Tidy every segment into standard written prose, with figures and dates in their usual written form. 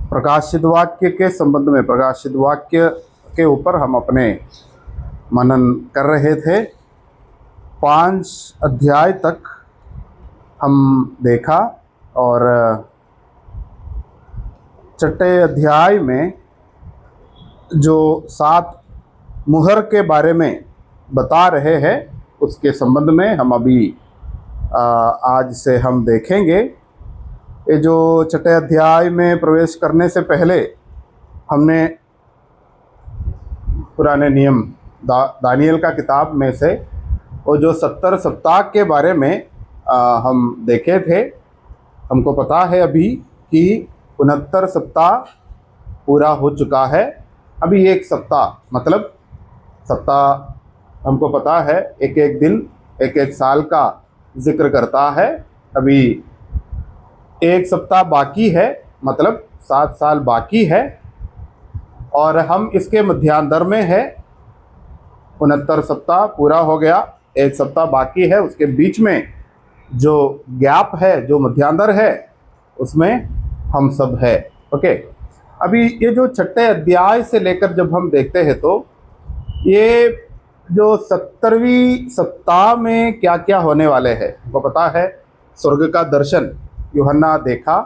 प्रकाशित वाक्य के संबंध में, प्रकाशित वाक्य के ऊपर हम अपने मनन कर रहे थे। 5 अध्याय तक हम देखा और छठे अध्याय में जो 7 मुहर के बारे में बता रहे हैं उसके संबंध में हम अभी आज से हम देखेंगे। ये जो छठे अध्याय में प्रवेश करने से पहले हमने पुराने नियम दानियल का किताब में से वो जो 70 सप्ताह के बारे में हम देखे थे। हमको पता है अभी कि 69 सप्ताह पूरा हो चुका है। अभी एक सप्ताह, मतलब सप्ताह हमको पता है एक एक दिन एक एक साल का जिक्र करता है। अभी एक सप्ताह बाकी है, मतलब 7 साल बाकी है और हम इसके मध्यांतर में है। 69 सप्ताह पूरा हो गया, एक सप्ताह बाकी है। उसके बीच में जो गैप है, जो मध्यांतर है, उसमें हम सब है। ओके, अभी ये जो छठे अध्याय से लेकर जब हम देखते हैं तो ये जो 70वीं सप्ताह में क्या क्या होने वाले हैं वो पता है। स्वर्ग का दर्शन यूहन्ना देखा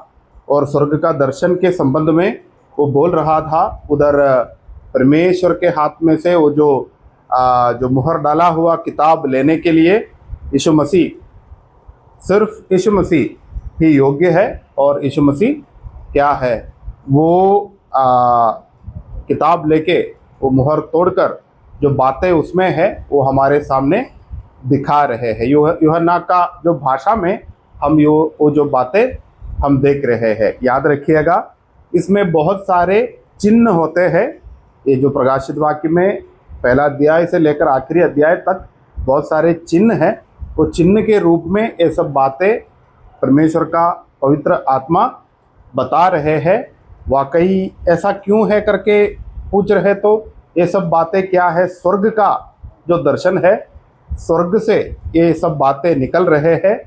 और स्वर्ग का दर्शन के संबंध में वो बोल रहा था। उधर परमेश्वर के हाथ में से वो जो मुहर डाला हुआ किताब लेने के लिए यीशु मसीह, सिर्फ यीशु मसीह ही योग्य है। और यीशु मसीह क्या है, वो किताब लेके वो मुहर तोड़कर जो बातें उसमें है वो हमारे सामने दिखा रहे हैं। यूहन्ना का जो भाषा में हम वो जो बातें हम देख रहे हैं। याद रखिएगा, इसमें बहुत सारे चिन्ह होते हैं। ये जो प्रकाशित वाक्य में पहला अध्याय से लेकर आखिरी अध्याय तक बहुत सारे चिन्ह हैं। वो चिन्ह के रूप में ये सब बातें परमेश्वर का पवित्र आत्मा बता रहे हैं। वाकई ऐसा क्यों है करके पूछ रहे तो ये सब बातें क्या है? स्वर्ग का जो दर्शन है, स्वर्ग से ये सब बातें निकल रहे हैं।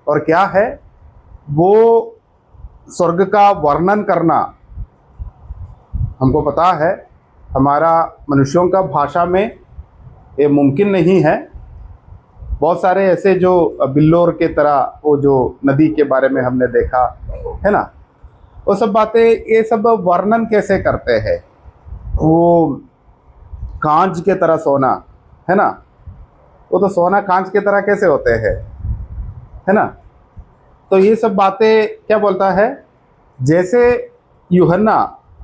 और क्या है वो स्वर्ग का वर्णन करना, हमको पता है हमारा मनुष्यों का भाषा में ये मुमकिन नहीं है। बहुत सारे ऐसे जो बिल्लोर के तरह वो जो नदी के बारे में हमने देखा है ना, वो सब बातें, ये सब वर्णन कैसे करते हैं? वो कांच के तरह सोना है ना, वो तो सोना कांच के तरह कैसे होते हैं, है ना। तो ये सब बातें क्या बोलता है, जैसे यूहन्ना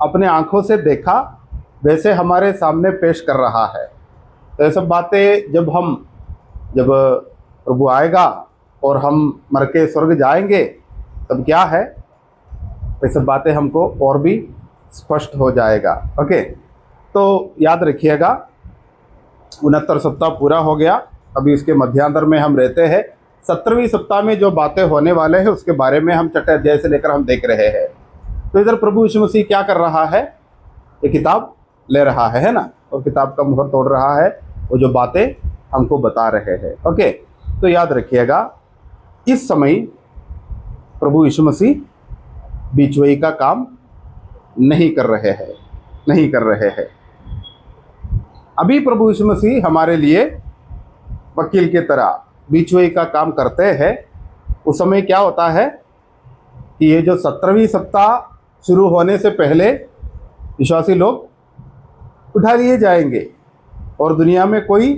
अपने आंखों से देखा वैसे हमारे सामने पेश कर रहा है। तो ये सब बातें जब प्रभु आएगा और हम मर के स्वर्ग जाएंगे तब क्या है, ये सब बातें हमको और भी स्पष्ट हो जाएगा। ओके, तो याद रखिएगा 69 सप्ताह पूरा हो गया। अभी इसके मध्यांतर में हम रहते हैं। 70वीं सप्ताह में जो बातें होने वाले हैं उसके बारे में हम छठे अध्याय से लेकर हम देख रहे हैं। तो इधर प्रभु यीशु मसीह क्या कर रहा है, ये किताब ले रहा है ना, और किताब का मुहर तोड़ रहा है। वो जो बातें हमको बता रहे हैं। ओके, तो याद रखिएगा इस समय प्रभु यीशु मसीह बीचवई का काम नहीं कर रहे हैं। अभी प्रभु यीशु मसीह हमारे लिए वकील की तरह बीचवई का काम करते हैं। उस समय क्या होता है कि ये जो 70वीं सप्ताह शुरू होने से पहले विश्वासी लोग उठा लिए जाएंगे और दुनिया में कोई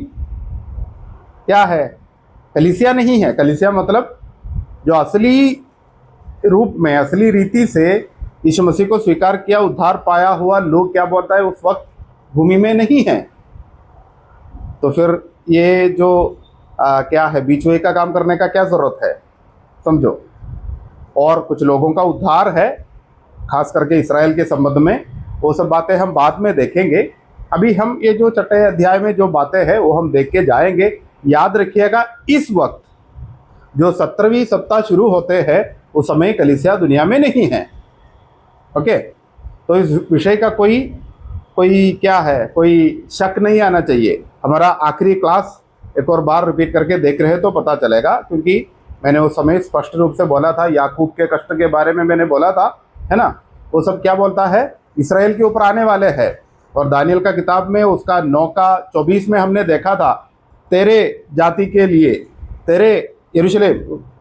क्या है, कलीसिया नहीं है। कलीसिया मतलब जो असली रूप में, असली रीति से यीशु मसीह को स्वीकार किया, उद्धार पाया हुआ लोग क्या बोलता है उस वक्त भूमि में नहीं है। तो फिर ये जो क्या है, बीचवई का काम करने का क्या ज़रूरत है, समझो। और कुछ लोगों का उद्धार है, खास करके इस्राएल के संबंध में। वो सब बातें हम बाद में देखेंगे। अभी हम ये जो छठे अध्याय में जो बातें हैं वो हम देख के जाएंगे। याद रखिएगा इस वक्त जो 70वीं सप्ताह शुरू होते हैं उस समय कलीसिया दुनिया में नहीं है। ओके, तो इस विषय का कोई क्या है, कोई शक नहीं आना चाहिए। हमारा आखिरी क्लास एक और बार रिपीट करके देख रहे तो पता चलेगा, क्योंकि मैंने उस समय स्पष्ट रूप से बोला था, याकूब के कष्ट के बारे में मैंने बोला था, है ना। वो सब क्या बोलता है, इसराइल के ऊपर आने वाले हैं। और दानियल का किताब में उसका 9 का 24 में हमने देखा था, तेरे जाति के लिए, तेरे यरूशलेम,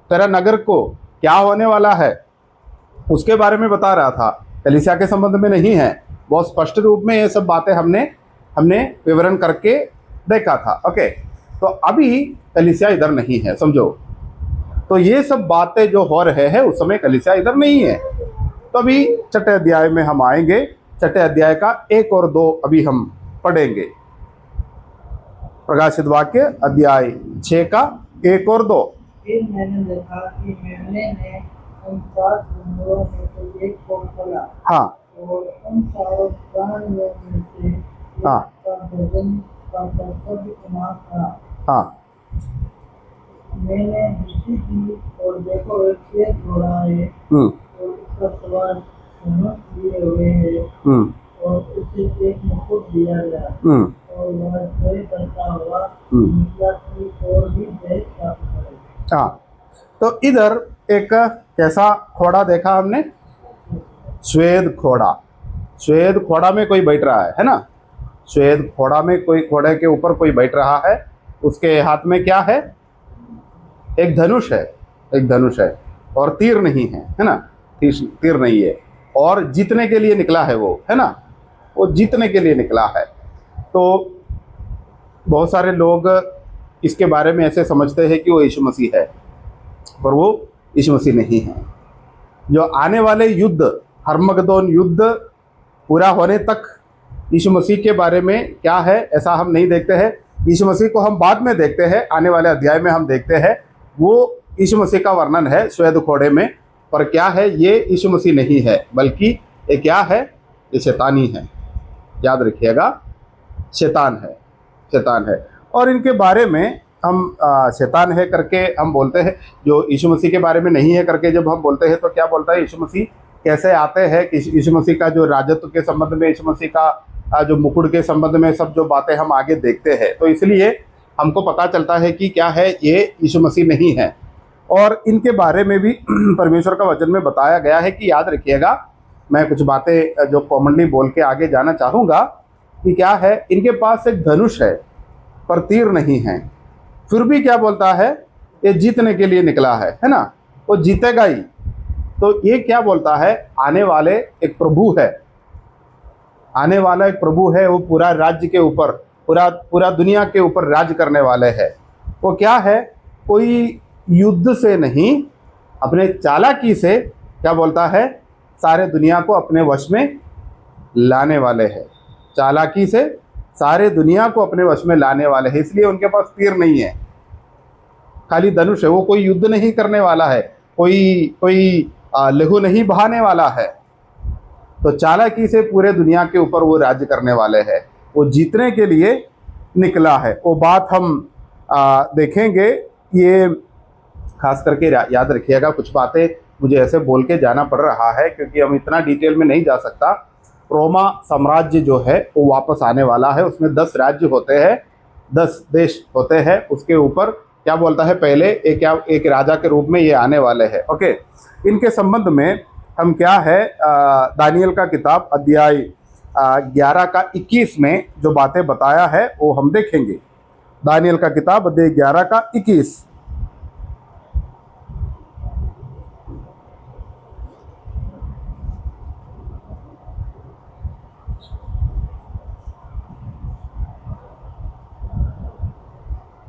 तेरा नगर को क्या होने वाला है, उसके बारे में बता रहा था। कलीसिया के संबंध में नहीं है। बहुत स्पष्ट रूप में ये सब बातें हमने विवरण करके देखा था। ओके, तो अभी कलीसिया इधर नहीं है, समझो। तो ये सब बातें जो हो रहे हैं उस समय कलीसिया इधर नहीं है। तो अभी छठे अध्याय में हम आएंगे। छठे अध्याय का 1 और 2 अभी हम पढ़ेंगे। प्रकाशित वाक्य अध्याय 6 का 1 और 2। फिर मैंने देखा कि मेमने ने उन 7 समुद्रों में से एक को खोला। हाँ, और उन चारों प्राणियों में से एक हाँ, का भोजन का कर्तव्य समाप्त था। हाँ, मैंने दृष्टि की और देखो एक श्वेत घोड़ा है और उसका सवार धनुष लिए हुए है और उसे एक मुकुट दिया गया और वह जय करता हुआ निकला की ओर भी जय प्राप्त करे। हाँ। तो इधर एक कैसा घोड़ा देखा हमने, श्वेत घोड़ा। श्वेत घोड़ा में कोई बैठ रहा है ना। श्वेत घोड़ा में कोई, घोड़े के ऊपर कोई बैठ रहा है। उसके हाथ में क्या है, एक धनुष है, एक धनुष है और तीर नहीं है ना, तीर नहीं है। और जीतने के लिए निकला है वो, है ना, वो जीतने के लिए निकला है। तो बहुत सारे लोग इसके बारे में ऐसे समझते हैं कि वो यीशु मसीह है, पर वो यीशु मसीह नहीं है। जो आने वाले युद्ध, हर्मगदोन युद्ध पूरा होने तक यीशु मसीह के बारे में क्या है ऐसा हम नहीं देखते हैं। यीशु मसीह को हम बाद में देखते हैं, आने वाले अध्याय में हम देखते हैं। वो यीशु मसीह का वर्णन है श्वेत घोड़े में, पर क्या है, ये यीशु मसीह नहीं है, बल्कि ये क्या है, ये शैतानी है। याद रखिएगा, शैतान है, शैतान है। और इनके बारे में हम शैतान है करके हम बोलते हैं, जो यीशु मसीह के बारे में नहीं है करके जब हम बोलते हैं तो क्या बोलता है, यीशु मसीह कैसे आते हैं, कि यीशु मसीह का जो राजत्व के संबंध में, यीशु मसीह का जो मुकुट के संबंध में सब जो बातें हम आगे देखते हैं। तो इसलिए हमको पता चलता है कि क्या है, ये यीशु मसीह नहीं है। और इनके बारे में भी परमेश्वर का वचन में बताया गया है कि याद रखिएगा, मैं कुछ बातें जो कॉमनली बोल के आगे जाना चाहूँगा कि क्या है, इनके पास एक धनुष है पर तीर नहीं है। फिर भी क्या बोलता है, ये जीतने के लिए निकला है ना, वो जीतेगा ही। तो ये क्या बोलता है, आने वाले एक प्रभु है, आने वाला एक प्रभु है, वो पूरा राज्य के ऊपर, पूरा दुनिया के ऊपर राज्य करने वाले हैं। वो क्या है, कोई युद्ध से नहीं, अपने चालाकी से क्या बोलता है, सारे दुनिया को अपने वश में लाने वाले हैं। चालाकी से सारे दुनिया को अपने वश में लाने वाले हैं। इसलिए उनके पास तीर नहीं है, खाली धनुष है। वो कोई युद्ध नहीं करने वाला है, कोई लहू नहीं बहाने वाला है। तो चालाकी से पूरे दुनिया के ऊपर वो राज्य करने वाले हैं। वो जीतने के लिए निकला है। वो बात हम देखेंगे। ये खास करके याद रखिएगा, कुछ बातें मुझे ऐसे बोल के जाना पड़ रहा है क्योंकि हम इतना डिटेल में नहीं जा सकता। रोमा साम्राज्य जो है वो वापस आने वाला है। उसमें 10 राज्य होते हैं, 10 देश होते हैं। उसके ऊपर क्या बोलता है, पहले एक राजा के रूप में ये आने वाले हैं। ओके, इनके संबंध में हम क्या है, दानियल का किताब अध्याय 11 का 21 में जो बातें बताया है वो हम देखेंगे। दानियल का किताब अध्याय 11 का 21।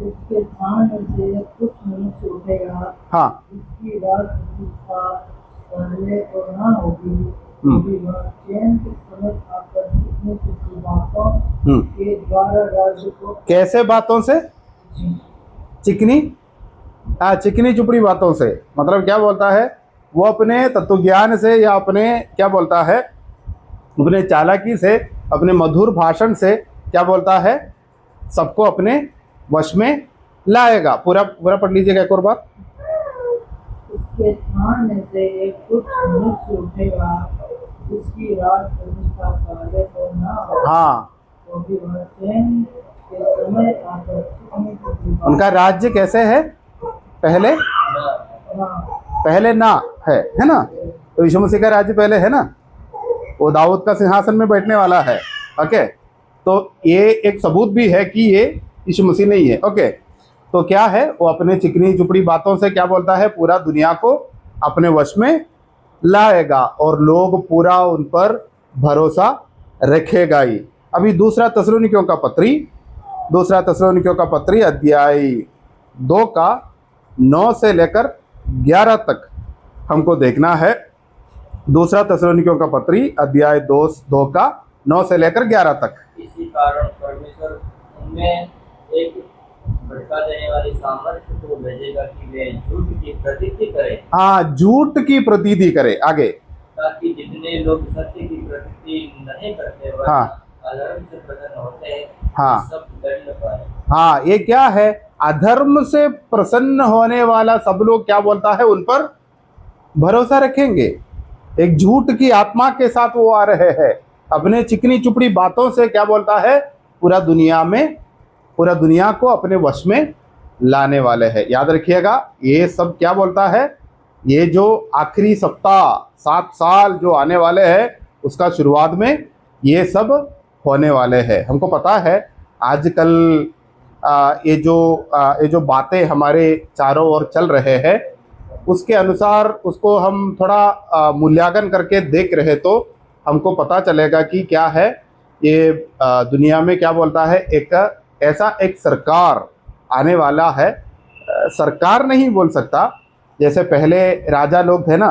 उसके स्थान से कुछ मनुष्य उठेगा। हाँ, इसकी रात प्रतिष्ठा पहले और न होगी, क्योंकि वह चैन के समय आकर चिकनी चिकनी बातों के द्वारा राज्य को, कैसे बातों से, चिकनी, हाँ, चिकनी चुपड़ी बातों से। मतलब क्या बोलता है, वो अपने तत्वज्ञान से या अपने क्या बोलता है, अपने चालाकी से, अपने मधुर भाषण से क्या बोलता है, सबको अपने वश में लाएगा। पूरा पढ़ लीजिएगा एक और बार। उसके स्थान में से एक कुछ मनुष्य उठेगा, जिसकी राज प्रतिष्ठा पहले और न होगी। हाँ, क्योंकि वह चैन के समय आकर चिकनी चिकनी बातों, उनका राज्य कैसे है, पहले ना है ना। तो यीशु मसीह का राज्य पहले है ना, वो दाऊद का सिंहासन में बैठने वाला है। ओके, तो ये एक सबूत भी है कि ये यीशु मसीह नहीं है। ओके, तो क्या है, वो अपने चिकनी चुपड़ी बातों से क्या बोलता है, पूरा दुनिया को अपने वश में लाएगा और लोग पूरा उन पर भरोसा रखेगा ही। अभी दूसरा थिस्सलुनीकियों का पत्री अध्याय 2 का 9 से लेकर 11 तक हमको देखना है। दूसरा थिस्सलुनीकियों का पत्री अध्याय 2 का 9 से लेकर 11 तक। इसी कारण परमेश्वर उनमें एक भड़का देने वाली सामर्थ्य को भेजेगा कि वे झूठ की प्रतीति करें। हाँ, झूठ की प्रतीति करे। आगे, ताकि जितने लोग सत्य की प्रतीति नहीं करते वह हाँ, अधर्म से प्रसन्न होते हैं, हाँ, सब दंड पाए। हाँ, ये क्या है, अधर्म से प्रसन्न होने वाला सब लोग क्या बोलता है, उन पर भरोसा रखेंगे। एक झूठ की आत्मा के साथ वो आ रहे हैं, अपने चिकनी चुपड़ी बातों से क्या बोलता है, पूरा दुनिया को अपने वश में लाने वाले हैं। याद रखिएगा, ये सब क्या बोलता है, ये जो आखिरी सप्ताह 7 साल जो आने वाले हैं, उसका शुरुआत में ये सब होने वाले हैं। हमको पता है आजकल ये जो बातें हमारे चारों ओर चल रहे हैं, उसके अनुसार उसको हम थोड़ा मूल्यांकन करके देख रहे तो हमको पता चलेगा कि क्या है, ये दुनिया में क्या बोलता है, एक सरकार आने वाला है। सरकार नहीं बोल सकता, जैसे पहले राजा लोग थे ना,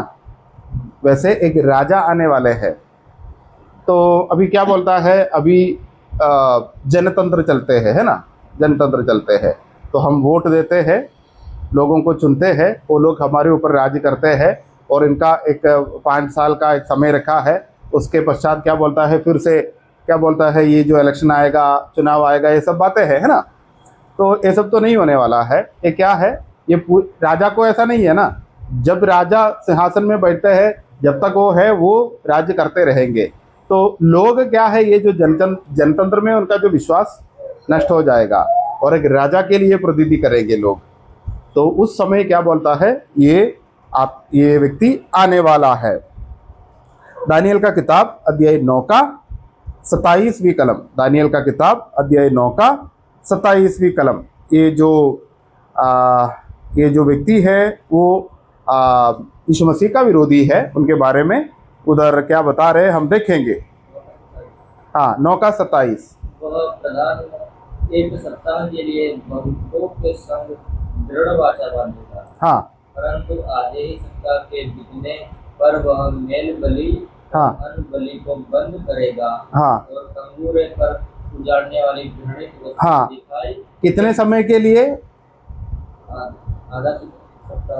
वैसे एक राजा आने वाले हैं। तो अभी क्या बोलता है, अभी जनतंत्र चलते हैं, है ना, जनतंत्र चलते हैं। तो हम वोट देते हैं, लोगों को चुनते हैं, वो लोग हमारे ऊपर राज करते हैं और इनका एक 5 साल का एक समय रखा है। उसके पश्चात क्या बोलता है, फिर से क्या बोलता है, ये जो इलेक्शन आएगा, चुनाव आएगा, ये सब बातें हैं, है ना। तो ये सब तो नहीं होने वाला है। ये क्या है, ये राजा को ऐसा नहीं है ना, जब राजा सिंहासन में बैठते हैं, जब तक वो है वो राज्य करते रहेंगे। तो लोग क्या है, ये जो जनतंत्र में उनका जो विश्वास नष्ट हो जाएगा और एक राजा के लिए प्रतिनिधि करेंगे लोग। तो उस समय क्या बोलता है, ये व्यक्ति आने वाला है। दानियल का किताब अध्याय 9 का 27वीं कलम, दानियल का किताब अध्याय 9 का 27वीं कलम। ये जो व्यक्ति है वो यीशु मसीह का विरोधी है, उनके बारे में उधर क्या बता रहे हैं हम देखेंगे। हाँ, 9 का 27। वह प्रधान एक सप्ताह के लिए बहुतों के संग दृढ़ वाचा बांधेगा। हाँ, परंतु आधे ही सप्ताह के बीतने पर वह मेल बलि, हाँ, अन्न बलि को बंद करेगा। हाँ, और तंबूरे पर उजाड़ने वाली घृणित वस्तु हाँ, दिखाई। कितने समय के लिए? आधा सप्ताह।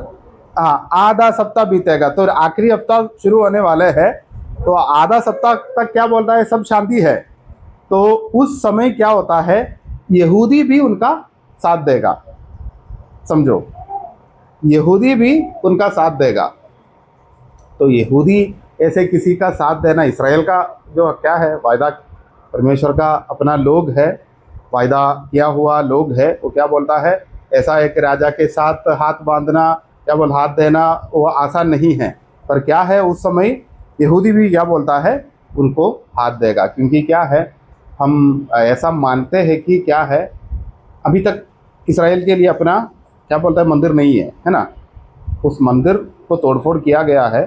हाँ, आधा सप्ताह बीतेगा। तो आखिरी हफ्ता शुरू होने वाले है, तो आधा सप्ताह तक क्या बोलता है, सब शांति है। तो उस समय क्या होता है, यहूदी भी उनका साथ देगा। समझो, यहूदी भी उनका साथ देगा। तो यहूदी ऐसे किसी का साथ देना, इसराइल का जो क्या है, वायदा परमेश्वर का अपना लोग है, वायदा किया हुआ लोग है, वो क्या बोलता है, ऐसा एक राजा के साथ हाथ बांधना, क्या बोल हाथ देना, वो आसान नहीं है। पर क्या है, उस समय यहूदी भी क्या बोलता है, उनको हाथ देगा। क्योंकि क्या है, हम ऐसा मानते हैं कि क्या है, अभी तक इसराइल के लिए अपना क्या बोलता है, मंदिर नहीं है ना। उस मंदिर को तोड़फोड़ किया गया है,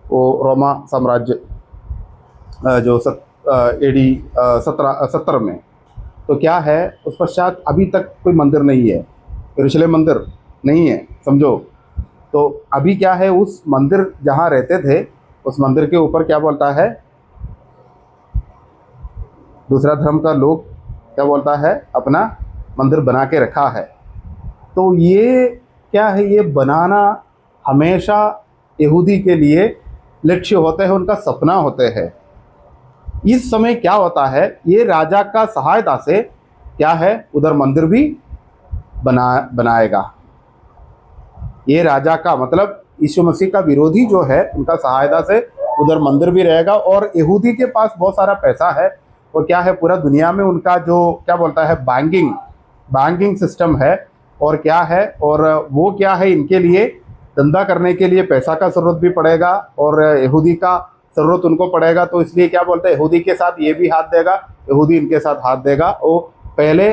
वो रोमा साम्राज्य जो AD 17 में। तो क्या है, उस पश्चात अभी तक कोई मंदिर नहीं है, यरूशलेम मंदिर नहीं है, समझो। तो अभी क्या है, उस मंदिर जहाँ रहते थे, उस मंदिर के ऊपर क्या बोलता है, दूसरा धर्म का लोग क्या बोलता है, अपना मंदिर बना के रखा है। तो ये क्या है, ये बनाना हमेशा यहूदी के लिए लक्ष्य होते हैं, उनका सपना होते हैं। इस समय क्या होता है, ये राजा का सहायता से क्या है, उधर मंदिर भी बनाएगा। ये राजा का मतलब यीशु मसीह का विरोधी जो है, उनका सहायता से उधर मंदिर भी रहेगा। और यहूदी के पास बहुत सारा पैसा है, और क्या है, पूरा दुनिया में उनका जो क्या बोलता है, बैंकिंग सिस्टम है। और क्या है, और वो क्या है, इनके लिए धंधा करने के लिए पैसा का ज़रूरत भी पड़ेगा, और यहूदी का ज़रूरत उनको पड़ेगा, तो इसलिए क्या बोलते हैं, यहूदी के साथ ये भी हाथ देगा, यहूदी इनके साथ हाथ देगा। वो पहले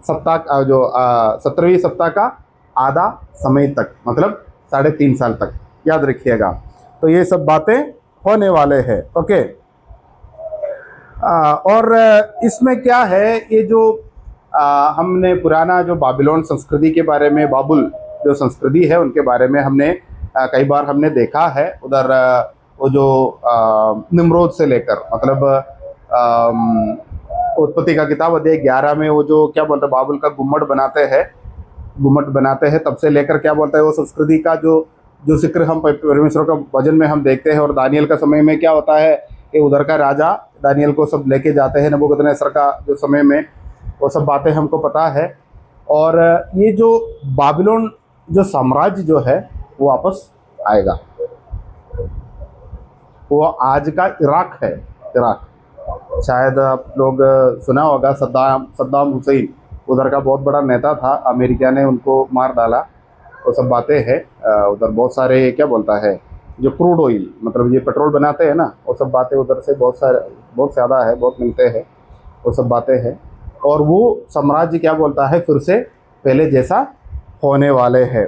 सप्ताह जो 17वीं सप्ताह का आधा समय तक, मतलब 3.5 साल तक, याद रखिएगा। तो ये सब बातें होने वाले हैं। ओके। और इसमें क्या है, ये जो हमने पुराना जो बाबिलोन संस्कृति के बारे में, बाबुल जो संस्कृति है उनके बारे में हमने कई बार हमने देखा है। उधर वो जो निम्रोद से लेकर, मतलब उत्पत्ति का किताब अध्याय 11 में वो जो क्या बोलते हैं, बाबुल का गुम्मट बनाते हैं, तब से लेकर क्या बोलता है वो संस्कृति का जो जिक्र हम परमेश्वर का वचन में हम देखते हैं। और दानियल का समय में क्या होता है कि उधर का राजा दानियल को सब लेके जाते हैं नबूकदनेस्सर का जो समय में, वो सब बातें हमको पता है। और ये जो बाबिलोन जो साम्राज्य जो है वो वापस आएगा। वो आज का इराक है। इराक, शायद आप लोग सुना होगा, सद्दाम हुसैन उधर का बहुत बड़ा नेता था, अमेरिका ने उनको मार डाला, वो सब बातें हैं। उधर बहुत सारे क्या बोलता है, जो क्रूड ऑयल, मतलब ये पेट्रोल बनाते हैं ना, वो सब बातें उधर से बहुत ज़्यादा है, बहुत मिलते हैं, वो सब बातें हैं। और वो साम्राज्य क्या बोलता है, फिर से पहले जैसा होने वाले हैं।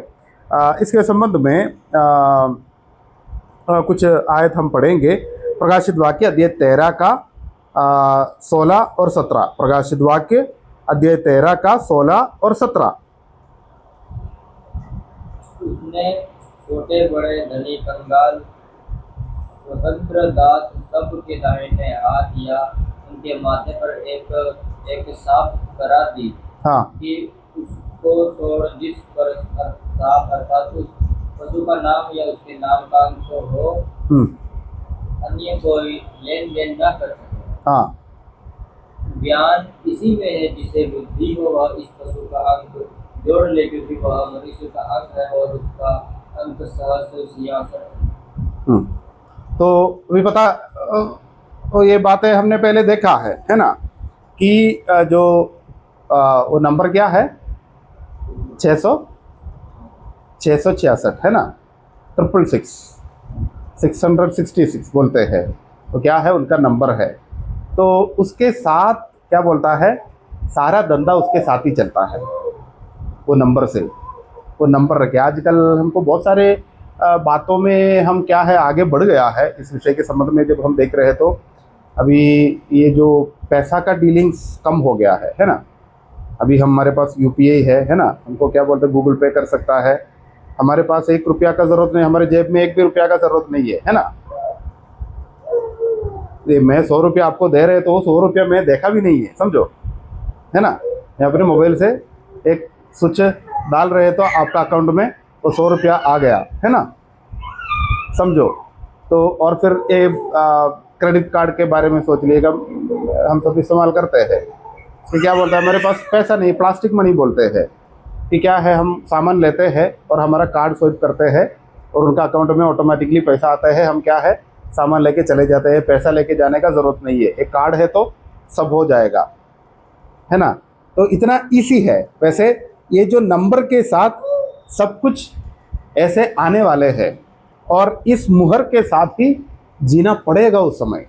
इसके संबंध में कुछ आयत हम पढ़ेंगे। प्रकाशित वाक्य अध्याय 13 का 16 और 17। प्रकाशित वाक्य अध्याय 13 का 16 और 17। उसने छोटे बड़े धनी कंगाल स्वतंत्र दास सब के दाहिने हाथ या उनके माथे पर एक सांप करा दी। हाँ, कि उसको छोड़ जिस पर सांप अर्थात उस पशु का नाम या उसके नाम का अंक हो, अन्य कोई लेन देन न कर सके। हाँ, ज्ञान इसी में है जिसे बुद्धि हो, वह इस पशु का अंक जोड़ ले, क्योंकि वह मनुष्य का अंक है और उसका अंक 766 है। तो भी पता, तो ये बातें हमने पहले देखा है ना, कि जो वो नंबर क्या है, 666 है ना, 666 बोलते हैं, तो क्या है उनका नंबर है। तो उसके साथ क्या बोलता है, सारा धंधा उसके साथ ही चलता है, वो नंबर से, वो नंबर रखे। आजकल हमको बहुत सारे बातों में हम क्या है आगे बढ़ गया है इस विषय के संबंध में। जब हम देख रहे हैं तो अभी ये जो पैसा का डीलिंग्स कम हो गया है ना। अभी हमारे पास UPI है ना, हमको क्या बोलते हैं, गूगल पे कर सकता है। हमारे पास 1 रुपया का ज़रूरत नहीं, हमारे जेब में 1 भी रुपया का ज़रूरत नहीं है ना। ये मैं 100 रुपया आपको दे रहे, तो वो 100 रुपया मैं देखा भी नहीं है, समझो, है ना। मैं अपने मोबाइल से एक स्विच डाल रहे तो आपका अकाउंट में वो 100 रुपया आ गया, है ना, समझो। तो और फिर ये क्रेडिट कार्ड के बारे में सोच लीजिएगा, हम सब इस्तेमाल करते हैं कि क्या बोलता है, हमारे पास पैसा नहीं, प्लास्टिक मनी बोलते हैं कि क्या है, हम सामान लेते हैं और हमारा कार्ड स्वाइप करते हैं और उनका अकाउंट में ऑटोमेटिकली पैसा आता है। हम क्या है, सामान लेके चले जाते हैं, पैसा लेके जाने का ज़रूरत नहीं है, एक कार्ड है तो सब हो जाएगा, है ना। तो इतना ईजी है। वैसे ये जो नंबर के साथ सब कुछ ऐसे आने वाले हैं और इस मुहर के साथ ही जीना पड़ेगा उस समय।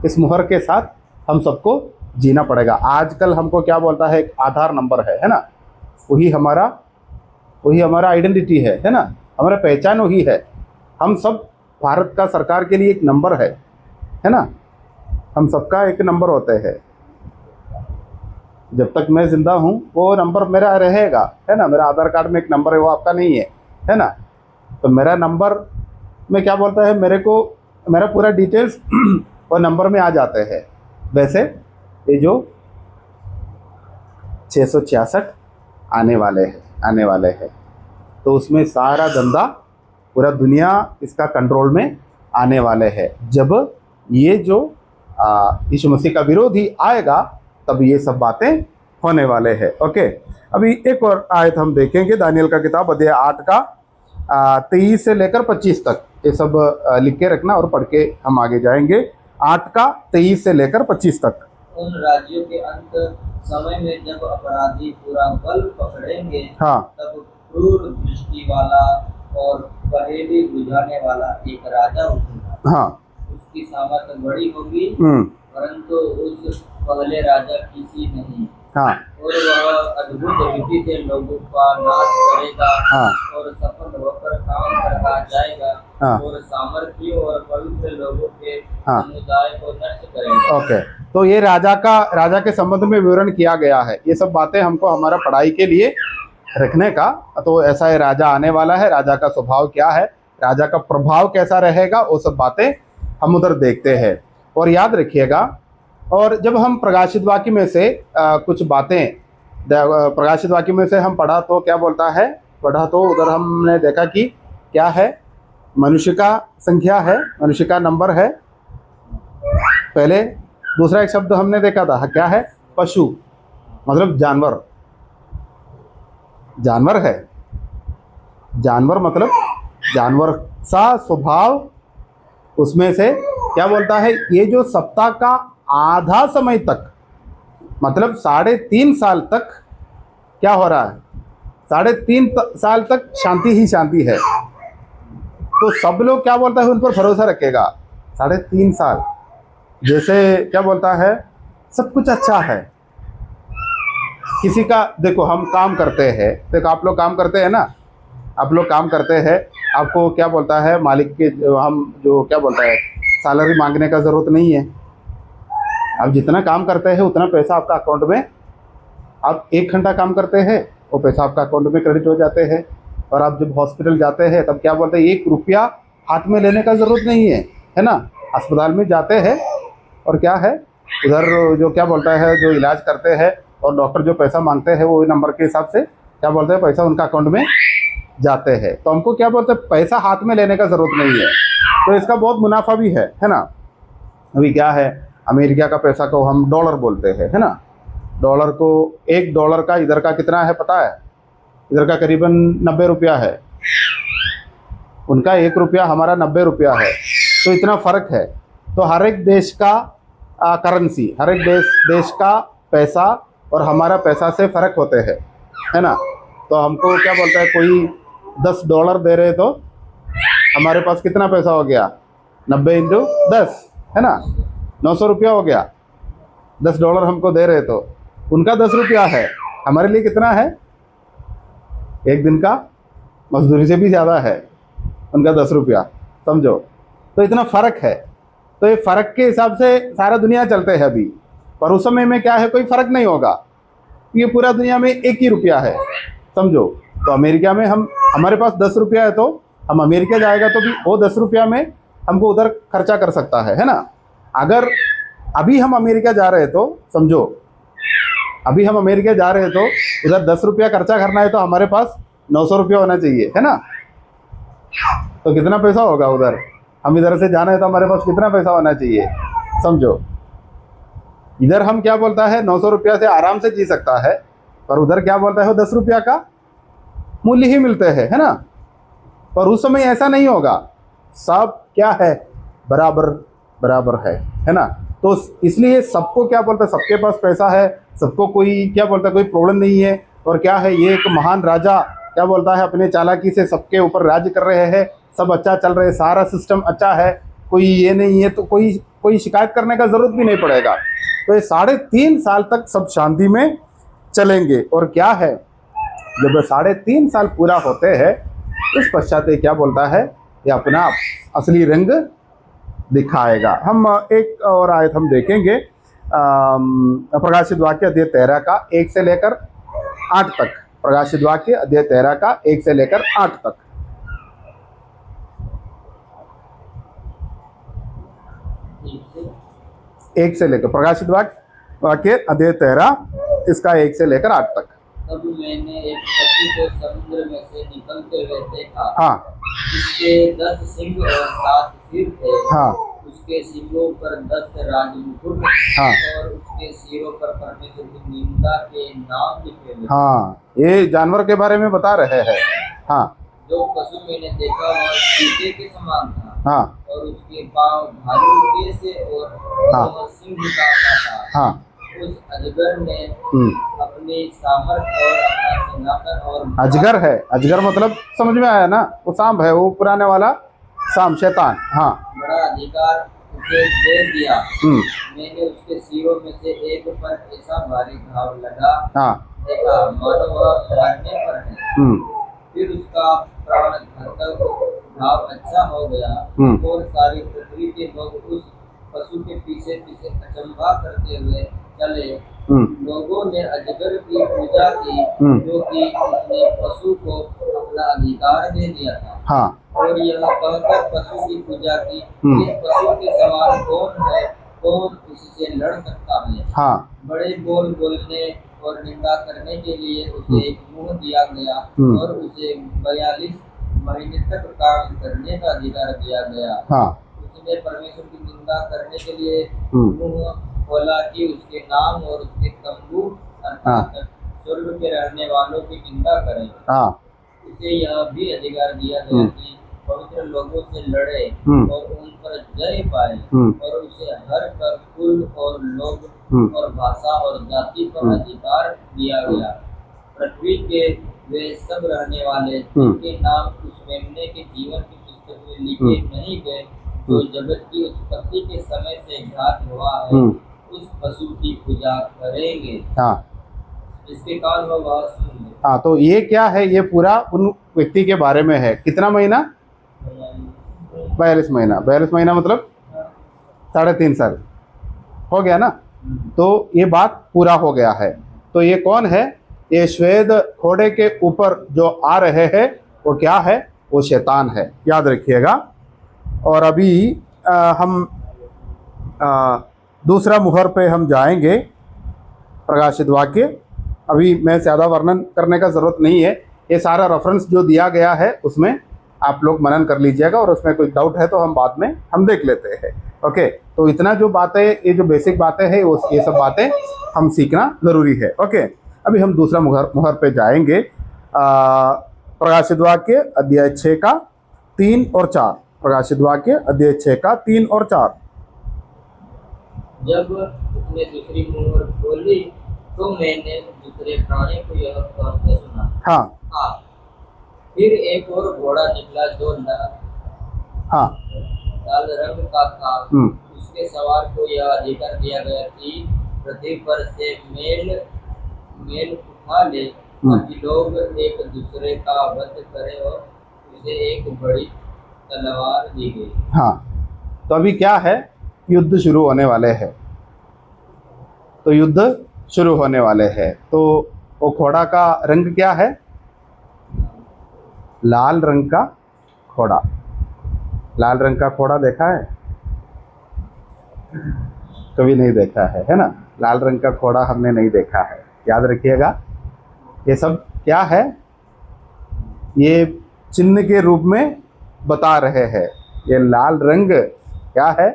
इस मुहर के साथ हम सबको जीना पड़ेगा। आजकल हमको क्या बोलता है, एक आधार नंबर है ना, वही हमारा आइडेंटिटी है ना, हमारा पहचान वही है। हम सब भारत का सरकार के लिए एक नंबर है ना, हम सबका एक नंबर होते हैं। जब तक मैं ज़िंदा हूँ वो नंबर मेरा रहेगा, है ना। मेरा आधार कार्ड में एक नंबर है, वो आपका नहीं है ना। तो मेरा नंबर में क्या बोलता है, मेरे को मेरा पूरा डिटेल्स वो नंबर में आ जाते हैं। वैसे ये जो 666 आने वाले हैं तो उसमें सारा धंधा, पूरा दुनिया इसका कंट्रोल में आने वाले हैं। जब ये जो यीशु मसीह का विरोधी आएगा तब ये सब बातें होने वाले हैं। ओके, अभी एक और आयत हम देखेंगे, दानियल का किताब अध्याय 8 का 23 से लेकर 25 तक। ये सब लिख के रखना और पढ़ के हम आगे जाएंगे। 8 का 23 से लेकर 25 तक। उन राज्यों के अंत समय में जब अपराधी पूरा बल पकड़ेंगे, हाँ, तब क्रूर दृष्टि वाला और पहेली बुझाने वाला एक राजा उठेगा। हाँ। उसकी सामर्थ बड़ी होगी, हम्म। परंतु उस पहले राजा की सी नहीं। हाँ। और वह अद्भुत रीति से लोगों का नाश करेगा। हाँ। और सफल होकर काम करता जाएगा। हाँ। और सामर्थियों और पवित्र लोगों के हाँ। समुदाय को नष्ट करेगा। ओके, तो ये राजा के संबंध में विवरण किया गया है। ये सब बातें हमको हमारा पढ़ाई के लिए रखने का, तो ऐसा है राजा आने वाला है, राजा का स्वभाव क्या है, राजा का प्रभाव कैसा रहेगा, वो सब बातें हम उधर देखते हैं। और याद रखिएगा, और जब हम प्रकाशित वाक्य में से कुछ बातें प्रकाशित वाक्य में से हम पढ़ा तो क्या बोलता है, पढ़ा तो उधर हमने देखा कि क्या है, मनुष्य का संख्या है, मनुष्य का नंबर है पहले। दूसरा एक शब्द हमने देखा था, क्या है, पशु, मतलब जानवर, जानवर है, जानवर मतलब जानवर सा स्वभाव। उसमें से क्या बोलता है, ये जो सप्ताह का आधा समय तक, मतलब 3.5 साल तक क्या हो रहा है, 3.5 साल तक शांति ही शांति है। तो सब लोग क्या बोलता है, उन पर भरोसा रखेगा। 3.5 साल जैसे क्या बोलता है, सब कुछ अच्छा है। किसी का देखो, हम काम करते हैं, देखो आप लोग काम करते हैं ना, आप लोग काम करते हैं, आपको क्या बोलता है मालिक के, हम जो क्या बोलता है, सैलरी मांगने का ज़रूरत नहीं है। आप जितना काम करते हैं उतना पैसा आपका अकाउंट में, आप 1 घंटा काम करते हैं वो पैसा आपका अकाउंट में क्रेडिट हो जाते हैं। और आप जब हॉस्पिटल जाते हैं तब क्या बोलते हैं, 1 रुपया हाथ में लेने का ज़रूरत नहीं है ना। अस्पताल में जाते हैं और क्या है, उधर जो क्या बोलता है, जो इलाज करते हैं और डॉक्टर जो पैसा मांगते हैं वो नंबर के हिसाब से क्या बोलते हैं, पैसा उनका अकाउंट में जाते हैं। तो हमको क्या बोलते हैं, पैसा हाथ में लेने का ज़रूरत नहीं है। तो इसका बहुत मुनाफा भी है ना। अभी क्या है, अमेरिका का पैसा को हम डॉलर बोलते हैं, है ना। डॉलर को, $1 का इधर का कितना है पता है, इधर का करीबन 90 रुपया है, उनका 1 रुपया, हमारा 90 रुपया है। तो इतना फ़र्क है। तो हर एक देश का करेंसी, हर एक देश का पैसा और हमारा पैसा से फ़र्क होते हैं, है ना। तो हमको क्या बोलता है, कोई $10 दे रहे तो हमारे पास कितना पैसा हो गया, 90 × 10, है ना, 900 रुपया हो गया। $10 हमको दे रहे तो उनका 10 रुपया है, हमारे लिए कितना है, 1 दिन का मजदूरी से भी ज़्यादा है उनका 10 रुपया, समझो। तो इतना फ़र्क है। तो ये फ़र्क के हिसाब से सारा दुनिया चलते हैं अभी। पर उस समय में क्या है, कोई फ़र्क नहीं होगा, ये पूरा दुनिया में 1 ही रुपया है, समझो। तो अमेरिका में हमारे पास 10 रुपया है तो हम अमेरिका जाएगा तो भी वो 10 रुपया में हमको उधर खर्चा कर सकता है ना। अगर अभी हम अमेरिका जा रहे तो समझो, अभी हम अमेरिका जा रहे तो उधर 10 रुपया खर्चा करना है तो हमारे पास 900 रुपया होना चाहिए, है ना। तो कितना पैसा होगा उधर, हम इधर से जाना है तो हमारे पास कितना पैसा होना चाहिए, समझो। इधर हम क्या बोलता है, 900 रुपया से आराम से जी सकता है, पर उधर क्या बोलता है, 10 रुपया का मूल्य ही मिलते हैं, है ना। पर उस समय ऐसा नहीं होगा, सब क्या है, बराबर है ना। तो इसलिए सबको क्या बोलता है, सबके पास पैसा है, सबको कोई क्या बोलता है, कोई प्रॉब्लम नहीं है। और क्या है, ये एक महान राजा क्या बोलता है, अपने चालाकी से सबके ऊपर राज्य कर रहे हैं, सब अच्छा चल रहे, सारा सिस्टम अच्छा है, कोई ये नहीं है, तो कोई शिकायत करने का ज़रूरत भी नहीं पड़ेगा। तो ये 3.5 साल तक सब शांति में चलेंगे। और क्या है, जब 3.5 साल पूरा होते हैं उस पश्चात क्या बोलता है, ये अपना असली रंग दिखाएगा। हम एक और आयत हम देखेंगे, प्रकाशित वाक्य अध्याय 13 का 1 से लेकर 8 तक। प्रकाशित वाक्य अध्याय 13 का 1 से लेकर 8 तक। एक से लेकर प्रकाशित वाक्य अध्याय 13 इसका 1 से लेकर 8 तक। तब मैंने एक पशु को समुद्र में से निकलते हुए देखा। हाँ। जिसके 10 सिंग और 7 सिर थे। हाँ। उसके सिंगों पर 10 राजमुकुट। हाँ। और उसके सिरों पर परमेश्वर की निंदा के नाम लिखे हुए। हाँ, ये जानवर के बारे में बता रहे हैं। हाँ। जो पशु मैंने देखा वह चीते के समान था। हाँ। और उसके पांव भालू के से और हाँ। वह सिंह का था। हाँ। उस अजगर ने अपने अपनी सामर्थ्य और अपना सिंहासन और अजगर है, अजगर मतलब समझ में आया ना, वो सांप है, वो पुराने वाला सांप शैतान। हाँ। बड़ा अधिकार उसे दे दिया। मैंने उसके सिरों में से एक पर ऐसा भारी घाव लगा हाँ। देखा मानो वह मरने पर है। फिर उसका प्राण घातक घाव अच्छा हो गया और सारी पृथ्वी के लोग उस पशु के पीछे पीछे अचंभा करते हुए चले। लोगों ने अजगर की पूजा की जो कि उसने पशु को अपना अधिकार दे दिया था। हाँ। और यह कहकर पशु की पूजा की इस पशु के समान कौन है, कौन उससे लड़ सकता है। हाँ। बड़े बोल बोलने और निंदा करने के लिए उसे एक मुंह दिया गया और उसे 42 महीने तक काम करने का अधिकार दिया गया। हाँ। उसने परमेश्वर की निंदा करने के लिए मुंह खोला कि उसके नाम और उसके तंबू अर्थात स्वर्ग के रहने वालों की निंदा करें। हाँ। उसे यह भी अधिकार दिया गया कि पवित्र लोगों से लड़े और उन पर जय पाए और उसे हर कर कुल और लोग और भाषा और जाति पर अधिकार दिया गया। पृथ्वी के वे सब रहने वाले जिनके नाम उस मेमने के जीवन की पुस्तक में लिखे नहीं गए जो जगत की उत्पत्ति के समय से घात हुआ है उस पशु की पूजा करेंगे। हाँ। जिसके कान हो वह सुन ले। हाँ, तो ये क्या है, ये पूरा उन व्यक्ति के बारे में है। कितना महीना? 42 महीना। 42 महीना मतलब 3.5 साल हो गया ना। तो ये बात पूरा हो गया है। तो ये कौन है? ये श्वेत घोड़े के ऊपर जो आ रहे हैं वो क्या है? वो शैतान है, याद रखिएगा। और अभी हम दूसरा मुहर पे हम जाएंगे, प्रकाशित वाक्य। अभी मैं ज़्यादा वर्णन करने का ज़रूरत नहीं है, ये सारा रेफरेंस जो दिया गया है उसमें आप लोग मनन कर लीजिएगा और उसमें कोई डाउट है तो हम बाद में हम देख लेते हैं। ओके, तो इतना जो बातें, ये जो बेसिक बातें हैं ये सब बातें हम सीखना ज़रूरी है। ओके, अभी हम दूसरा मुहर पे जाएंगे। प्रकाशित वाक्य अध्याय 6 का 3 और 4। प्रकाशित वाक्य अध्याय 6 का 3 और 4। जब उसने दूसरी मुहर खोली तो मैंने दूसरे प्राणी को यह कहते सुना। हाँ। फिर एक और घोड़ा निकला जो लाल रंग का था। उसके सवार को यह अधिकार दिया गया कि पृथ्वी पर से मेल उठा ले ताकि लोग एक दूसरे का वध करें और उसे एक बड़ी तलवार दी गई। हाँ, तो अभी क्या है? युद्ध शुरू होने वाले हैं। तो युद्ध शुरू होने वाले हैं। तो वो घोड़ा का रंग क्या है? लाल रंग का घोड़ा। लाल रंग का घोड़ा देखा है? कभी नहीं देखा है ना? लाल रंग का घोड़ा हमने नहीं देखा है, याद रखिएगा। ये सब क्या है? ये चिन्ह के रूप में बता रहे हैं। ये लाल रंग क्या है?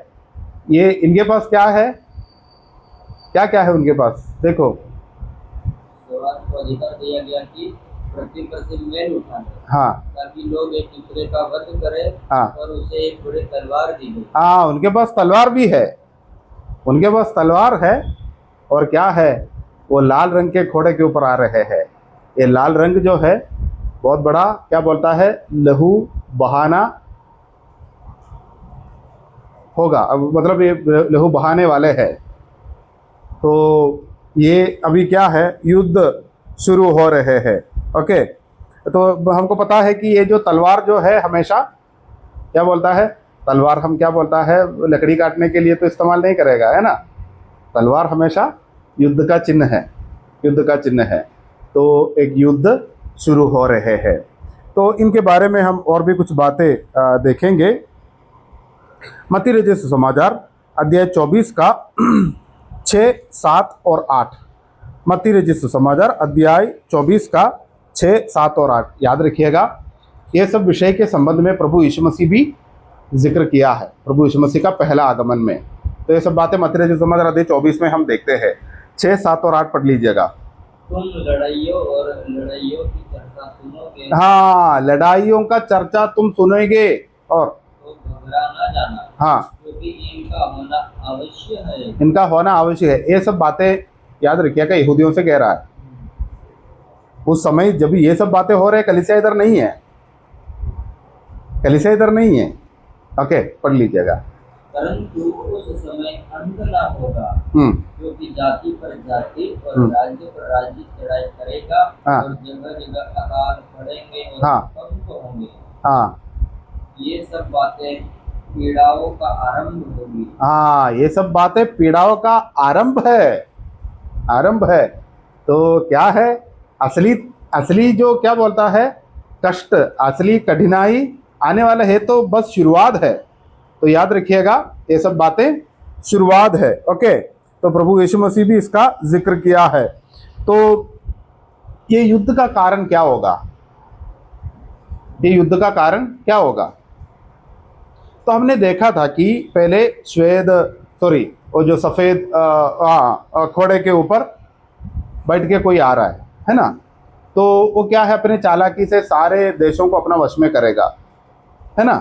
ये इनके पास क्या है? क्या क्या है उनके पास? देखो, सवार को अधिकार दिया गया कि पृथ्वी पर से मेल उठाने। हाँ, ताकि लोग एक दूसरे का वध करें। हाँ, और उसे एक बड़ी तलवार दी गई। हाँ, उनके पास तलवार भी है। उनके पास तलवार है। और क्या है? वो लाल रंग के घोड़े के ऊपर आ रहे हैं। ये लाल रंग जो है बहुत बड़ा क्या बोलता है? लहू बहाना होगा। अब मतलब ये लहू बहाने वाले हैं। तो ये अभी क्या है? युद्ध शुरू हो रहे हैं। ओके, तो हमको पता है कि ये जो तलवार जो है हमेशा क्या बोलता है? तलवार हम क्या बोलता है? लकड़ी काटने के लिए तो इस्तेमाल नहीं करेगा, है ना? तलवार हमेशा युद्ध का चिन्ह है, युद्ध का चिन्ह है। तो एक युद्ध शुरू हो रहे हैं। तो इनके बारे में हम और भी कुछ बातें देखेंगे। मत्ती रचित सुसमाचार अध्याय 24 का 6, 7 और 8। मत्ती रचित सुसमाचार अध्याय 24 का 6, 7 और 8 याद रखिएगा। ये सब विषय के संबंध में प्रभु यीशु मसीह भी जिक्र किया है, प्रभु यीशु मसीह का पहला आगमन में। तो ये सब बातें मत्ती रचित सुसमाचार अध्याय 24 में हम देखते हैं। 6, 7 और 8 पढ़ लीजिएगा। तुम लड़ाइयों और लड़ाइयों की चर्चा सुनोगे। हाँ, लड़ाइयों का चर्चा तुम सुनोगे और तो घबरा ना जाना। हाँ, क्योंकि इनका होना आवश्यक है। इनका होना आवश्यक है। ये सब बातें याद रखिएगा, यहूदियों से कह रहा है। उस समय जब ये सब बातें हो रहे हैं, कलीसिया इधर नहीं है, कलीसिया इधर नहीं है। ओके, पढ़ लीजिएगा। परंतु उस समय अंत न होगा, हम्म, क्योंकि जाति पर जाति और राज्य पर राज्य चढ़ाई करेगा, हाँ। और जगह जगह अकाल पड़ेंगे और हाँ। भूकंप होंगे। हाँ ये सब बातें पीड़ाओं का आरंभ होगी। हाँ, ये सब बातें पीड़ाओं का आरंभ है, आरंभ है। तो क्या है असली, असली जो क्या बोलता है कष्ट, असली कठिनाई आने वाला है, तो बस शुरुआत है। तो याद रखिएगा, ये सब बातें शुरुआत है। ओके, तो प्रभु यीशु मसीह भी इसका जिक्र किया है। तो ये युद्ध का कारण क्या होगा, ये युद्ध का कारण क्या होगा? तो हमने देखा था कि पहले वो जो सफ़ेद घोड़े के ऊपर बैठ के कोई आ रहा है ना, तो वो क्या है, अपने चालाकी से सारे देशों को अपना वश में करेगा, है ना,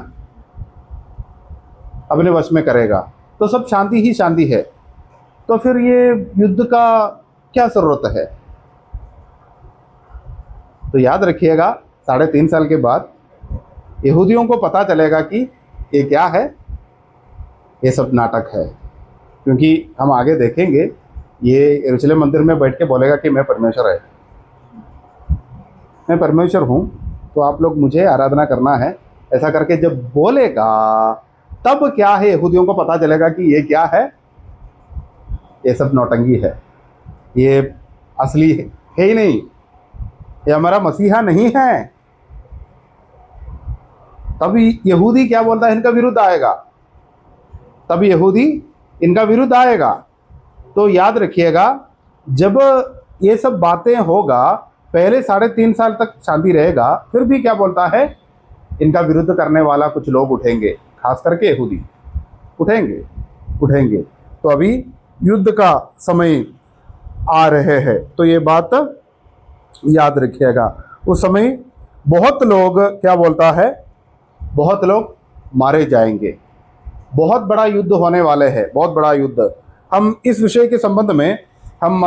अपने वश में करेगा। तो सब शांति ही शांति है। तो फिर ये युद्ध का क्या ज़रूरत है? तो याद रखिएगा, 3.5 साल के बाद यहूदियों को पता चलेगा कि ये क्या है, ये सब नाटक है। क्योंकि हम आगे देखेंगे, ये यरूशलेम मंदिर में बैठ के बोलेगा कि मैं परमेश्वर है, मैं परमेश्वर हूँ, तो आप लोग मुझे आराधना करना है। ऐसा करके जब बोलेगा, तब क्या है, यहूदियों को पता चलेगा कि ये क्या है, ये सब नौटंकी है, ये असली है ही नहीं, ये हमारा मसीहा नहीं है। तभी यहूदी क्या बोलता है, इनका विरुद्ध आएगा, तभी यहूदी इनका विरुद्ध आएगा। तो याद रखिएगा, जब ये सब बातें होगा, पहले 3.5 साल तक शांति रहेगा, फिर भी क्या बोलता है, इनका विरुद्ध करने वाला कुछ लोग उठेंगे, खास करके यहूदी उठेंगे। तो अभी युद्ध का समय आ रहे हैं, तो ये बात याद रखिएगा। उस समय बहुत लोग क्या बोलता है, बहुत लोग मारे जाएंगे, बहुत बड़ा युद्ध होने वाले हैं, बहुत बड़ा युद्ध। हम इस विषय के संबंध में हम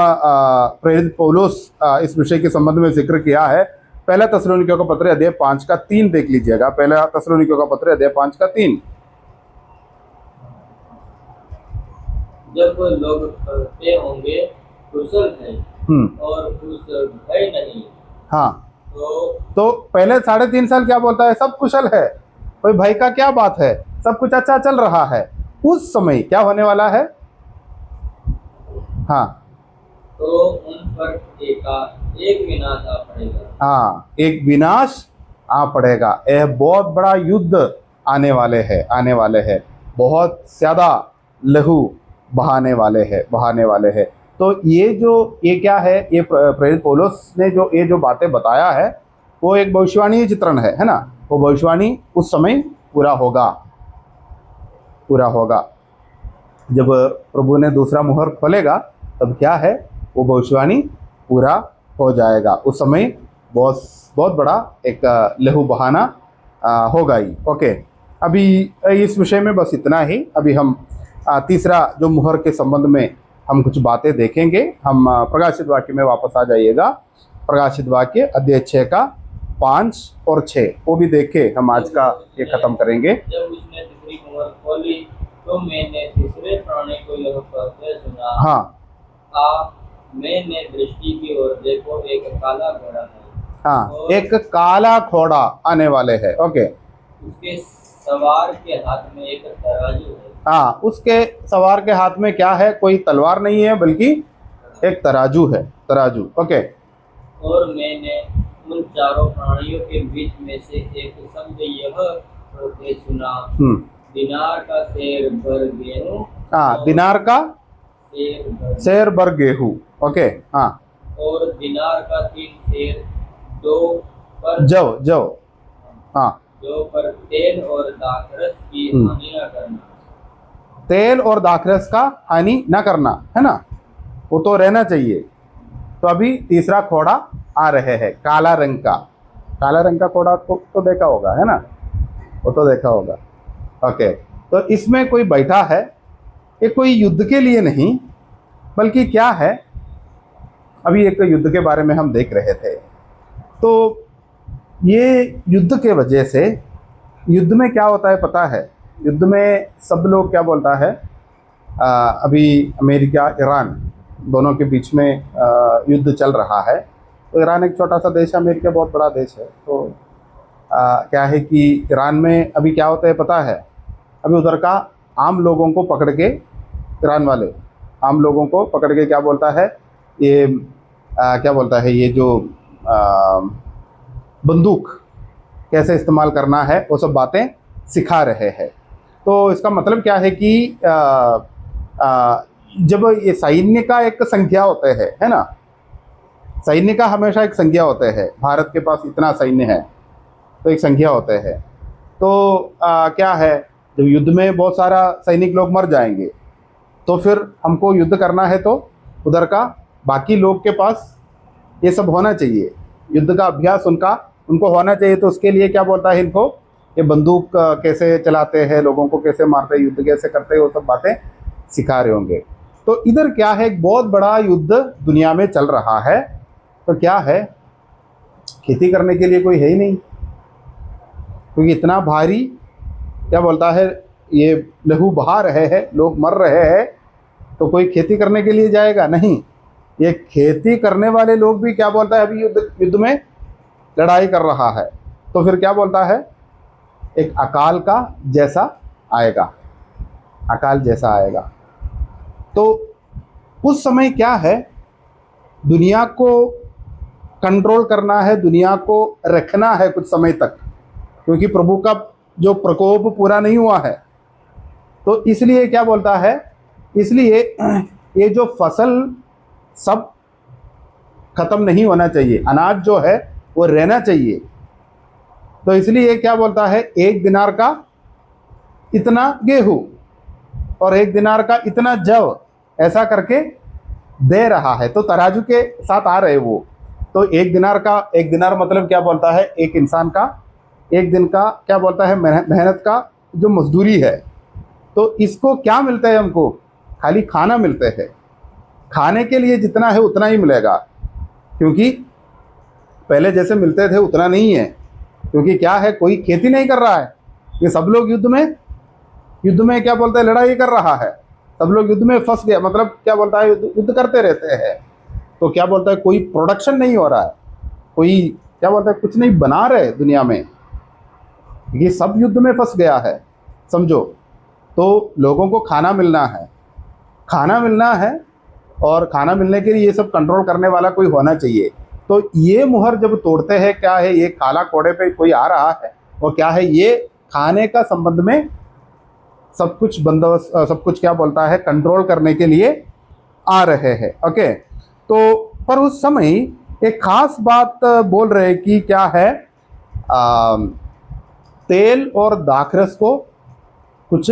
प्रेरित पौलुस इस विषय के संबंध में जिक्र किया है। पहला थिस्सलुनीकियों का पत्र अध्याय 5 का 3 देख लीजिएगा। पहला थिस्सलुनीकियों का पत्र अध्याय 5 का 3। जब लोग कहते होंगे कुशल है और कुछ भय नहीं, हाँ, तो पहले 3.5 साल क्या बोलता है, सब कुशल है, कोई भय का क्या बात है, सब कुछ अच्छा चल रहा है। उस समय क्या होने वाला है? हाँ, तो उन पर एक विनाश आ पड़ेगा। हाँ, एक विनाश आ पड़ेगा। यह बहुत बड़ा युद्ध आने वाले हैं, बहुत ज़्यादा लहू बहाने वाले हैं। तो ये क्या है, ये प्रेरित पौलुस ने ये जो बातें बताया है, वो एक भविष्यवाणी चित्रण है ना। वो भविष्यवाणी उस समय पूरा होगा जब प्रभु ने दूसरा मुहर खोलेगा, तब क्या है, वो भविष्यवाणी पूरा हो जाएगा। उस समय बहुत बड़ा एक लहू बहाना होगा ही। ओके, अभी इस विषय में बस इतना ही। अभी हम तीसरा जो मुहर के संबंध में हम कुछ बातें देखेंगे। हम प्रकाशित वाक्य में वापस आ जाइएगा। प्रकाशित वाक्य अध्याय 6 का 5 और 6 वो भी देखे, हम आज का ये खत्म करेंगे। जब उसने तीसरी मुहर खोली, तो मैंने तीसरे प्राणी को यह कहते सुना, हाँ, मैंने दृष्टि की ओर, देखो एक काला घोड़ा है। हाँ, एक काला घोड़ा आने वाले है। ओके, उसके सवार के हाथ में एक तराजू है। हाँ, उसके सवार के हाथ में क्या है, कोई तलवार नहीं है, बल्कि एक तराजू है, तराजू। ओके, और मैंने उन चारों प्राणियों के बीच में से एक शब्द यह कहते सुना, दिनार का सेर भर गेहूं। हाँ, दिनार का सेर भर गेहूं। ओके, हाँ, और दिनार का 3 सेर जो पर जव। हाँ, जो पर तेल और दाखरस की हानि न करना। तेल और दाखरस का हानि न करना, है ना, वो तो रहना चाहिए। तो अभी तीसरा घोड़ा आ रहे हैं, काला रंग का घोड़ा तो देखा होगा, है ना, वो तो देखा होगा। ओके, तो इसमें कोई बैठा है, ये कोई युद्ध के लिए नहीं, बल्कि क्या है, अभी एक युद्ध के बारे में हम देख रहे थे। तो ये युद्ध के वजह से, युद्ध में क्या होता है पता है, युद्ध में सब लोग क्या बोलता है, अभी अमेरिका ईरान दोनों के बीच में युद्ध चल रहा है। तो ईरान एक छोटा सा देश है, अमेरिका बहुत बड़ा देश है। तो क्या है कि ईरान में अभी क्या होता है पता है, अभी उधर का आम लोगों को पकड़ के, ईरान वाले आम लोगों को पकड़ के क्या बोलता है, ये क्या बोलता है, ये जो बंदूक कैसे इस्तेमाल करना है वो सब बातें सिखा रहे हैं। तो इसका मतलब क्या है कि जब ये सैन्य का एक संख्या होते है ना, सैन्य का हमेशा एक संख्या होते है, भारत के पास इतना सैन्य है तो एक संख्या होते हैं। तो क्या है, जब युद्ध में बहुत सारा सैनिक लोग मर जाएंगे तो फिर हमको युद्ध करना है, तो उधर का बाकी लोग के पास ये सब होना चाहिए, युद्ध का अभ्यास उनको होना चाहिए। तो उसके लिए क्या बोलता है इनको, ये बंदूक कैसे चलाते हैं, लोगों को कैसे मारते हैं, युद्ध कैसे करते हैं, वो सब बातें सिखा रहे होंगे। तो इधर क्या है, एक बहुत बड़ा युद्ध दुनिया में चल रहा है। तो क्या है, खेती करने के लिए कोई है ही नहीं, क्योंकि इतना भारी क्या बोलता है, ये लहू बहा रहे हैं, लोग मर रहे हैं, तो कोई खेती करने के लिए जाएगा नहीं। ये खेती करने वाले लोग भी क्या बोलता है, अभी युद्ध में लड़ाई कर रहा है। तो फिर क्या बोलता है, एक अकाल का जैसा आएगा, अकाल जैसा आएगा। तो उस समय क्या है, दुनिया को कंट्रोल करना है, दुनिया को रखना है कुछ समय तक, क्योंकि प्रभु का जो प्रकोप पूरा नहीं हुआ है। तो इसलिए क्या बोलता है, इसलिए ये जो फसल सब खत्म नहीं होना चाहिए, अनाज जो है वो रहना चाहिए। तो इसलिए क्या बोलता है, 1 दिनार का इतना गेहूं और 1 दिनार का इतना जव, ऐसा करके दे रहा है। तो तराजू के साथ आ रहे वो। तो 1 दिनार मतलब क्या बोलता है, एक इंसान का 1 दिन का क्या बोलता है, मेहनत का जो मजदूरी है। तो इसको क्या मिलता है, हमको खाली खाना मिलते हैं, खाने के लिए जितना है उतना ही मिलेगा, क्योंकि पहले जैसे मिलते थे उतना नहीं है। क्योंकि क्या है, कोई खेती नहीं कर रहा है, ये सब लोग युद्ध में क्या बोलते हैं, लड़ाई कर रहा है, सब लोग युद्ध में फंस गया, मतलब क्या बोलता है, युद्ध करते रहते हैं। तो क्या बोलता है, कोई प्रोडक्शन नहीं हो रहा है, कोई क्या बोलता है, कुछ नहीं बना रहे दुनिया में, ये सब युद्ध में फंस गया है, समझो। तो लोगों को खाना मिलना है, और खाना मिलने के लिए ये सब कंट्रोल करने वाला कोई होना चाहिए। तो ये मुहर जब तोड़ते हैं, क्या है, ये काला कोड़े पे कोई आ रहा है, और क्या है, ये खाने का संबंध में सब कुछ बंदोबस्त, सब कुछ क्या बोलता है, कंट्रोल करने के लिए आ रहे हैं। ओके, तो पर उस समय एक खास बात बोल रहे कि क्या है, तेल और दाखरस को कुछ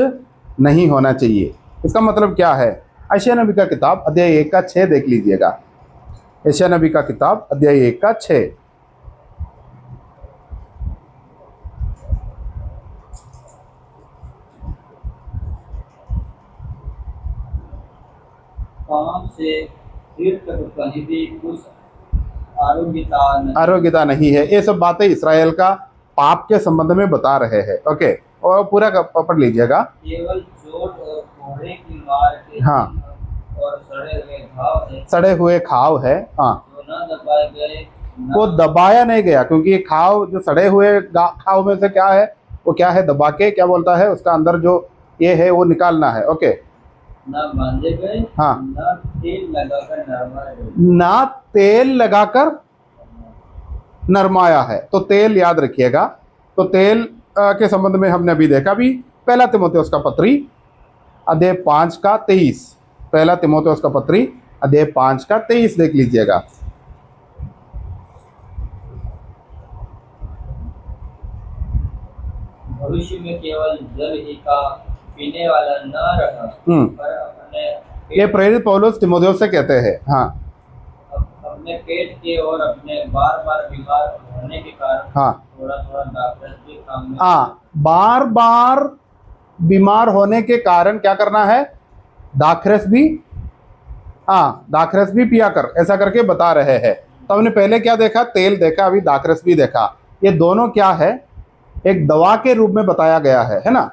नहीं होना चाहिए। इसका मतलब क्या है, यशायाह नबी का किताब अध्याय 1 का 6 देख लीजिएगा। यशायाह नबी का किताब अध्याय 1 का 6। पाँव से सिर तक कहीं भी कुछ आरोग्यता नहीं है। ये सब बातें इसराइल का पाप के संबंध में बता रहे हैं। ओके, और पूरा पढ़ लीजिएगा। केवल चोट और कोहरे की मार के हाँ, और सड़े हुए घाव है। हाँ, जो न दबाए गए, वो दबाया नहीं गया, क्योंकि घाव जो सड़े हुए घाव में से क्या है, वो क्या है, दबा के क्या बोलता है, उसका अंदर जो ये है वो निकालना है। ओके, ना बांधे गए, हाँ, ना तेल लगाकर नरमाए गए, ना तेल लगाकर नरमाया है। तो तेल याद रखिएगा। तो तेल के संबंध में हमने अभी देखा भी, पहला तीमुथियुस का पत्री अध्याय 5 का 23, पहला तीमुथियुस का पत्री अध्याय 5 का 23 देख लीजिएगा। भविष्य में केवल जल ही का पीने वाला न रहा, पर अपने ये प्रेरित पौलुस तीमुथियुस से कहते हैं। हाँ, अपने पेट के और अपने बार बार बीमार होने के कारण, हाँ, थोड़ा थोड़ा दाखरस भी काम में, हाँ, बार बार बीमार होने के कारण क्या करना है, दाखरस भी, हाँ, दाखरस भी पिया कर, ऐसा करके बता रहे हैं। तो हमने पहले क्या देखा, तेल देखा, अभी दाखरस भी देखा। ये दोनों क्या है, एक दवा के रूप में बताया गया है ना,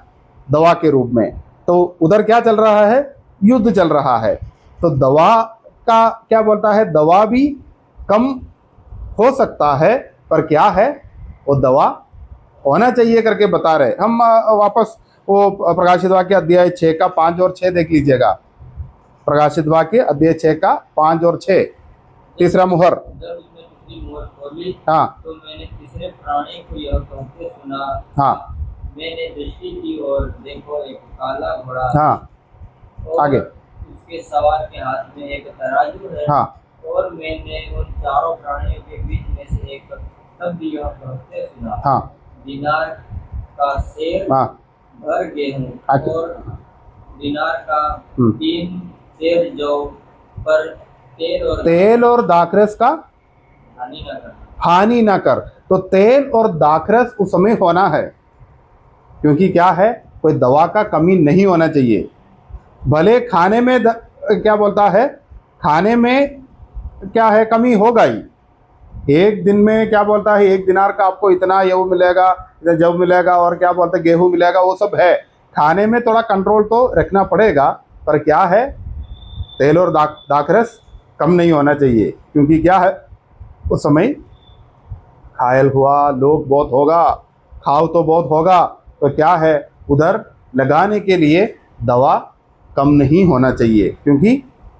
दवा के रूप में। तो उधर क्या चल रहा है, युद्ध चल रहा है। तो दवा का क्या बोलता है, दवा भी कम हो सकता है, पर क्या है, वो दवा होना चाहिए करके बता रहे। हम वापस वो प्रकाशित वाक्य अध्याय 6 का 5 और 6 देख लीजिएगा। प्रकाशित वाक्य अध्याय 6 का 5 और 6, तीसरा मुहर। जब उसने दूसरी मोहर खोली हाँ तो मैंने तीसरे प्राणी को यह कहते सुना, हाँ मैंने दृष्टि की और देखो एक काला घोड़ा, हाँ और आगे। उसके सवार के हाथ में एक तराजू है। हाँ और मैंने उन चारों प्राणियों के बीच में से एक शब्द यह कहते सुना, हाँ दिनार का सेर हाँ भर गेहूं आगे। और दिनार का 3 सेर जौ पर तेल और दाखरस का हानि न करना। हानि ना कर। तो तेल और दाखरस उस समय होना है, क्योंकि क्या है, कोई दवा का कमी नहीं होना चाहिए। भले खाने में क्या बोलता है, खाने में क्या है, कमी होगा ही। एक दिन में क्या बोलता है, 1 दिनार का आपको इतना ये मिलेगा, इतना जब मिलेगा, और क्या बोलते हैं गेहूं मिलेगा, वो सब है। खाने में थोड़ा कंट्रोल तो रखना पड़ेगा, पर क्या है, तेल और दाखरस कम नहीं होना चाहिए, क्योंकि क्या है, उस समय घायल हुआ लोग बहुत होगा, खाव तो बहुत होगा। तो क्या है, उधर लगाने के लिए दवा कम नहीं होना चाहिए, क्योंकि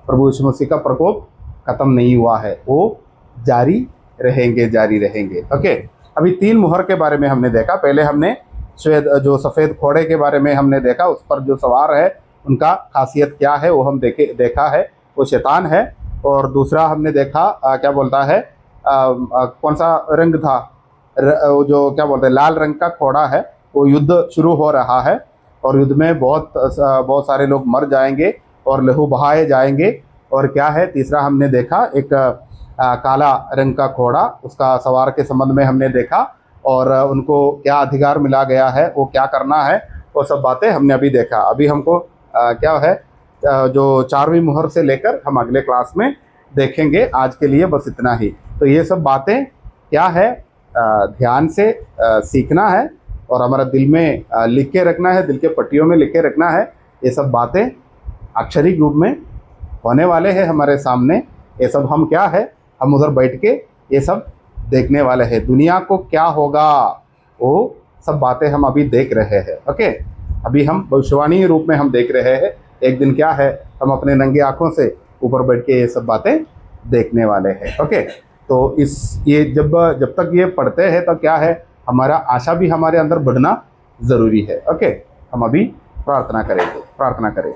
प्रभु यीशु मसीह का प्रकोप खत्म नहीं हुआ है, वो जारी रहेंगे, जारी रहेंगे। ओके, अभी 3 मुहर के बारे में हमने देखा। पहले हमने जो सफ़ेद घोड़े के बारे में हमने देखा, उस पर जो सवार है उनका खासियत क्या है वो हम देखा है, वो शैतान है। और दूसरा हमने देखा क्या बोलता है, कौन सा रंग था, वो जो क्या बोलते हैं लाल रंग का घोड़ा है। वो युद्ध शुरू हो रहा है, और युद्ध में बहुत सारे लोग मर जाएंगे और लहू बहाए जाएंगे। और क्या है, तीसरा हमने देखा एक काला रंग का घोड़ा, उसका सवार के संबंध में हमने देखा, और उनको क्या अधिकार मिला गया है, वो क्या करना है, वो सब बातें हमने अभी देखा। अभी हमको क्या है, जो 4वीं मुहर से लेकर हम अगले क्लास में देखेंगे। आज के लिए बस इतना ही। तो ये सब बातें क्या है, ध्यान से सीखना है, और हमारा दिल में लिख के रखना है, दिल के पट्टियों में लिख के रखना है। ये सब बातें अक्षरिक रूप में होने वाले हैं हमारे सामने। ये सब हम क्या है, हम उधर बैठ के ये सब देखने वाले हैं। दुनिया को क्या होगा, वो सब बातें हम अभी देख रहे हैं। ओके, अभी हम भविष्यवाणी रूप में हम देख रहे हैं। एक दिन क्या है, हम अपने नंगी आँखों से ऊपर बैठ के ये सब बातें देखने वाले हैं। ओके, तो ये जब तक ये पढ़ते हैं तो क्या है, हमारा आशा भी हमारे अंदर बढ़ना ज़रूरी है। ओके, हम अभी प्रार्थना करेंगे।